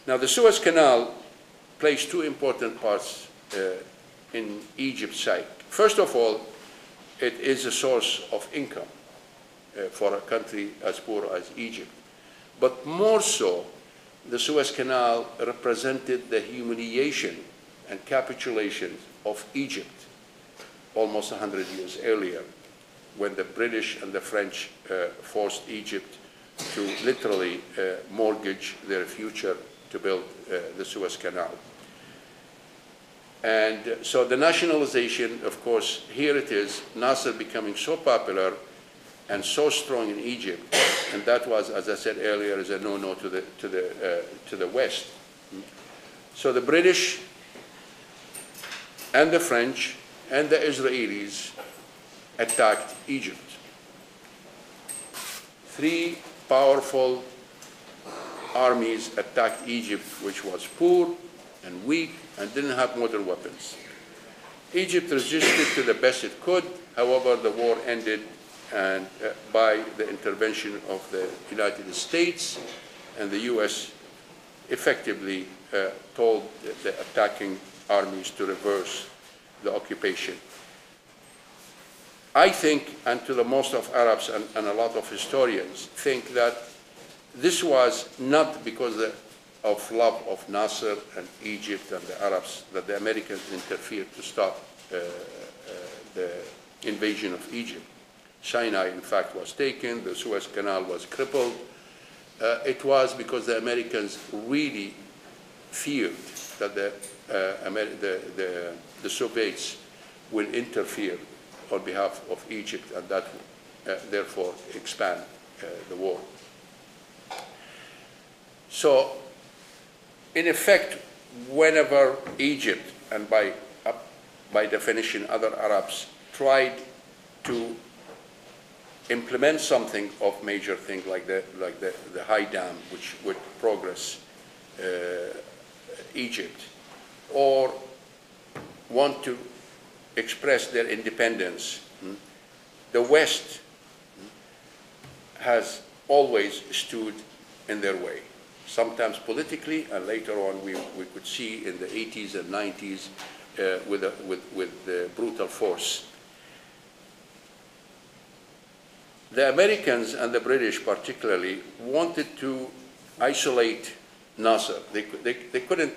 Now, the Suez Canal plays two important parts in Egypt's psyche. First of all, it is a source of income for a country as poor as Egypt. But more so, the Suez Canal represented the humiliation and capitulation of Egypt almost 100 years earlier, when the British and the French forced Egypt to literally mortgage their future to build the Suez Canal. And so the nationalization, of course, here it is, Nasser becoming so popular and so strong in Egypt, and that was, as I said earlier, is a no-no to the West. So the British and the French and the Israelis attacked Egypt. Three powerful armies attacked Egypt, which was poor and weak and didn't have modern weapons. Egypt resisted to the best it could. However, the war ended and by the intervention of the United States, and the US effectively told the attacking armies to reverse the occupation. I think, and to the most of Arabs and a lot of historians, think that this was not because of love of Nasser and Egypt and the Arabs that the Americans interfered to stop the invasion of Egypt. Sinai, in fact, was taken, the Suez Canal was crippled. It was because the Americans really feared that the Soviets will interfere on behalf of Egypt, and that therefore expand the war. So, in effect, whenever Egypt, and by definition other Arabs, tried to implement something of major thing like the high dam, which would progress Egypt, or want to express their independence, the West has always stood in their way. Sometimes politically, and later on we could see in the 80s and 90s with brutal force. The Americans and the British particularly wanted to isolate Nasser. They couldn't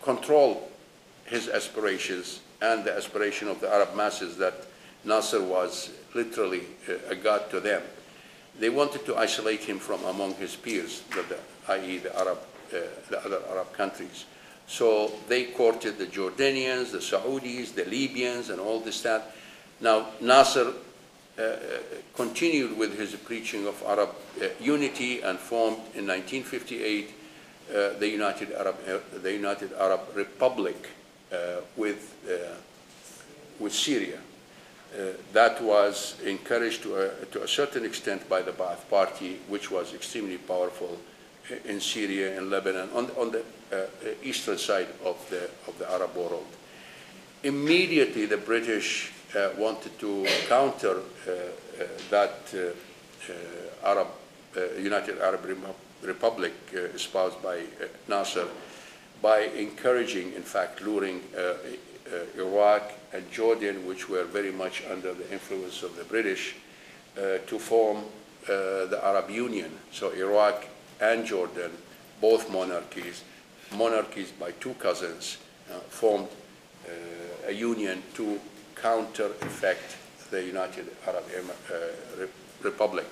control his aspirations and the aspiration of the Arab masses that Nasser was literally a god to them. They wanted to isolate him from among his peers, i.e. the other Arab countries. So they courted the Jordanians, the Saudis, the Libyans, and all this stuff. Now, Nasser continued with his preaching of Arab unity and formed in 1958 the United Arab Republic with Syria. That was encouraged to a certain extent by the Ba'ath Party, which was extremely powerful in Syria and Lebanon, on the eastern side of the Arab world. Immediately, the British wanted to counter that United Arab Republic espoused by Nasser by encouraging, in fact, luring Iraq and Jordan, which were very much under the influence of the British, to form the Arab Union. So Iraq and Jordan, both monarchies by two cousins, formed a union to counter-effect the United Arab Republic.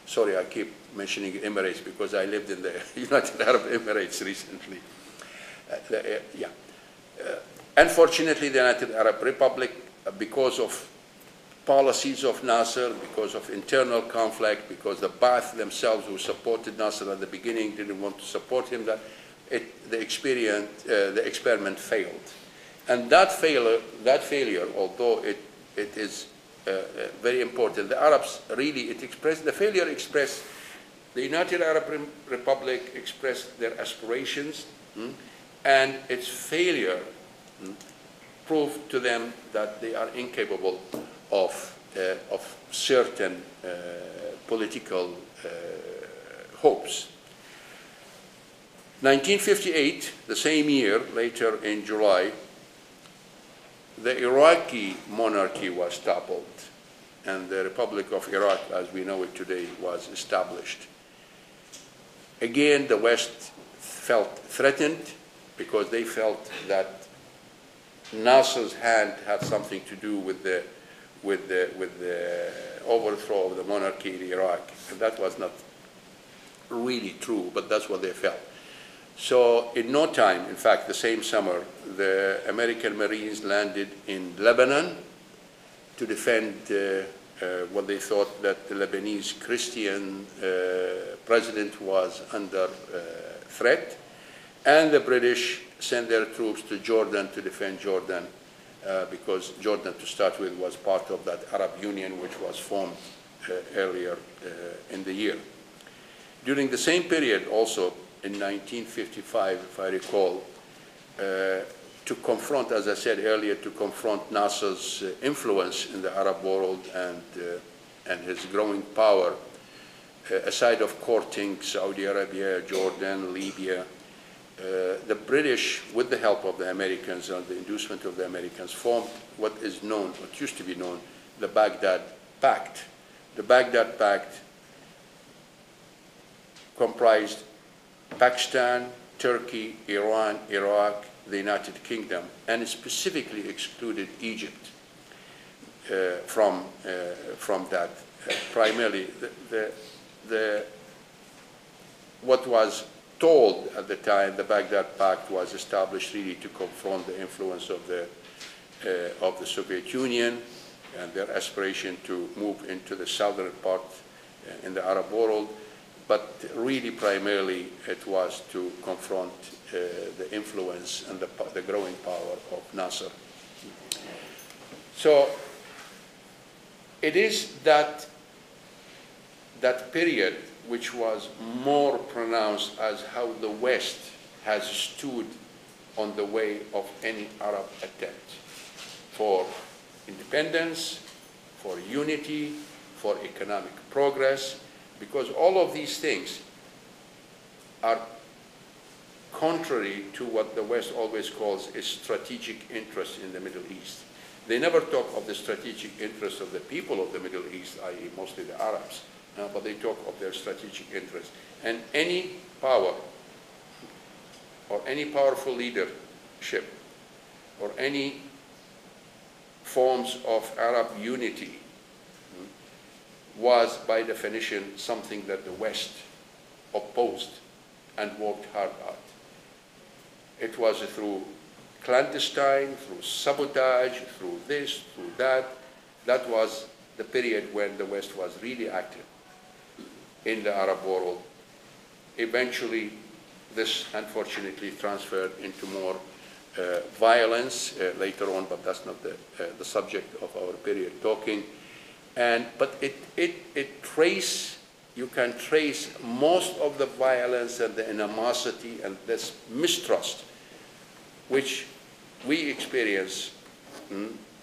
Sorry, I keep mentioning Emirates because I lived in the United Arab Emirates recently. Unfortunately, the United Arab Republic, because of policies of Nasser, because of internal conflict, because the Ba'ath themselves who supported Nasser at the beginning didn't want to support him, the experiment failed. And that failure, although it is very important, the Arabs really, the failure expressed, the United Arab Republic expressed their aspirations, and its failure proved to them that they are incapable of certain political hopes. 1958, the same year, later in July, the Iraqi monarchy was toppled, and the Republic of Iraq, as we know it today, was established. Again, the West felt threatened because they felt that Nasser's hand had something to do with the overthrow of the monarchy in Iraq. And that was not really true, but that's what they felt. So in no time, in fact, the same summer, the American Marines landed in Lebanon to defend what they thought that the Lebanese Christian president was under threat. And the British sent their troops to Jordan to defend Jordan, because Jordan, to start with, was part of that Arab Union which was formed earlier in the year. During the same period also, in 1955, if I recall, to confront, as I said earlier, to confront Nasser's influence in the Arab world and his growing power, aside of courting Saudi Arabia, Jordan, Libya, the British, with the help of the Americans and the inducement of the Americans, formed what is known, what used to be known, the Baghdad Pact. The Baghdad Pact comprised Pakistan, Turkey, Iran, Iraq, the United Kingdom, and specifically excluded Egypt from that. Primarily, what was told at the time, the Baghdad Pact was established really to confront the influence of the Soviet Union and their aspiration to move into the southern part in the Arab world. But really, primarily, it was to confront the influence and the growing power of Nasser. So it is that period which was more pronounced as how the West has stood on the way of any Arab attempt for independence, for unity, for economic progress, because all of these things are contrary to what the West always calls a strategic interest in the Middle East. They never talk of the strategic interest of the people of the Middle East, i.e. mostly the Arabs, but they talk of their strategic interest. And any power or any powerful leadership or any forms of Arab unity was, by definition, something that the West opposed and worked hard at. It was through clandestine, through sabotage, through this, through that. That was the period when the West was really active in the Arab world. Eventually, this unfortunately transferred into more violence later on, but that's not the subject of our period talking. But you can trace most of the violence and the animosity and this mistrust which we experience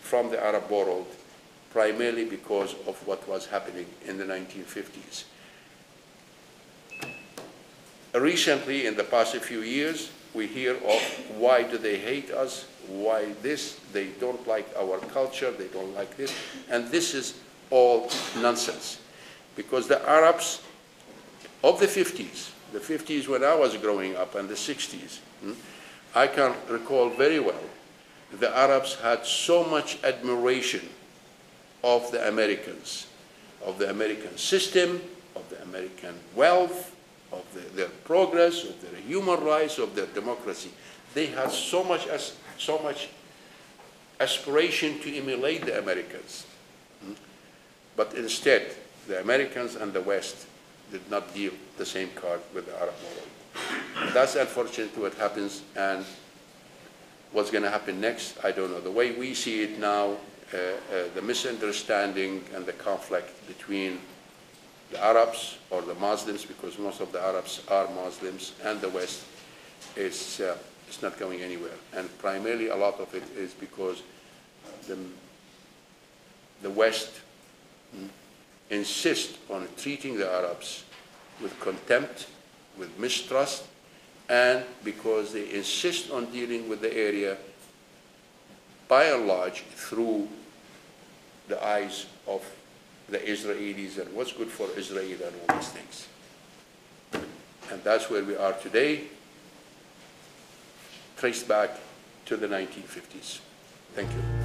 from the Arab world, primarily because of what was happening in the 1950s. Recently, in the past few years, we hear of why do they hate us, why this, they don't like our culture, they don't like this, and this is all nonsense. Because the Arabs of the 50s when I was growing up, and the 60s, I can recall very well, the Arabs had so much admiration of the Americans, of the American system, of the American wealth, of their progress, of their human rights, of their democracy. They had so much aspiration to emulate the Americans. But instead, the Americans and the West did not deal the same card with the Arab world. That's unfortunately what happens, and what's going to happen next, I don't know. The way we see it now, the misunderstanding and the conflict between the Arabs or the Muslims, because most of the Arabs are Muslims, and the West, it's not going anywhere. And primarily a lot of it is because the West insists on treating the Arabs with contempt, with mistrust, and because they insist on dealing with the area by and large through the eyes of the Israelis and what's good for Israel and all these things. And that's where we are today, traced back to the 1950s. Thank you.